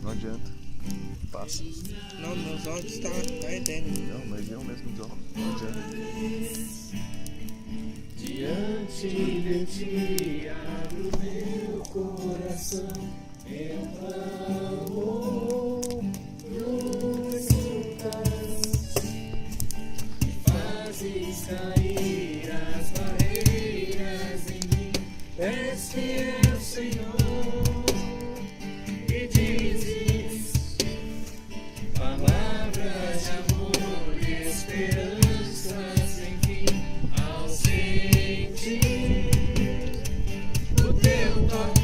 Não adianta. Passa. Não, meus olhos tá ardendo. Não, mas eu mesmo não. Não adianta. Diante de ti abro meu coração, eu clamo, tu escutas e fazes cair as barreiras em mim. És fiel, Senhor, e dizes palavras de amor e esperança sem fim. Ao sentir o teu toque,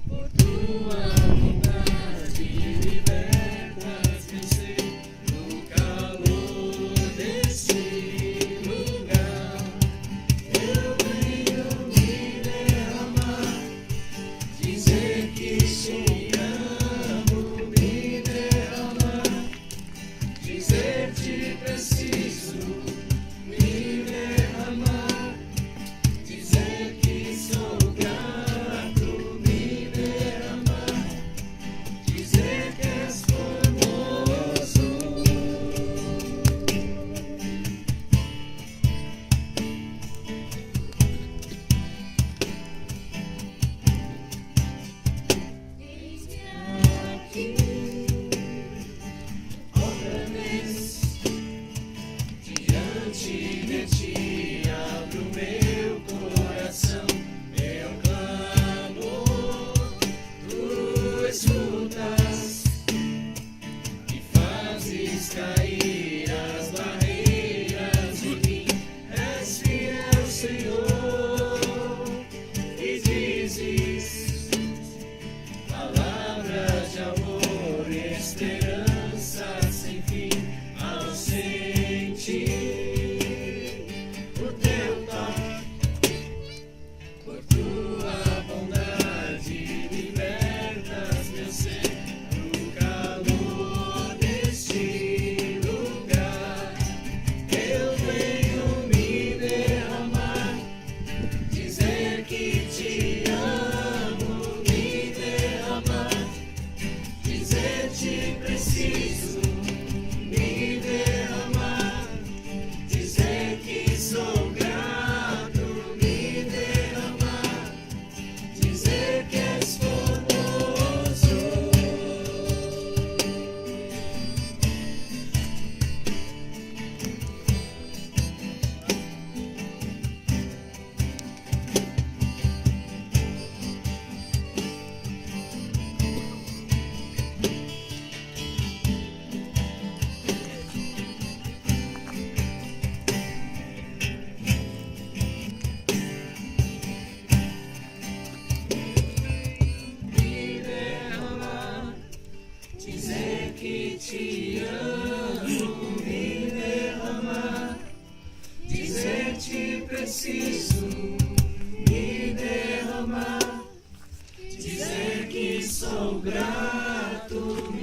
por tua bondade libertas meu ser. No calor desse lugar, eu venho me derramar, dizer que te amo, me derramar, dizer te preciso, me derramar, dizer que sou grato, me derramar, dizer que és formoso. Eis-me aqui, outra vez, diante de ti abro meu coração, meu clamor, tu escutas e fazes cair as barreiras em mim. És fiel, Senhor, e dizes palavras de amor e esperança sem fim. Ao sentir o teu toque, por tua bondade libertas meu ser. No calor deste lugar, eu venho me derramar, dizer que te amo, me derramar, dizer te preciso, me derramar, dizer que sou grato, me derramar, dizer que és formoso. Me derramar, dizer que te amo, me derramar, dizer te preciso, me derramar, dizer que sou grato,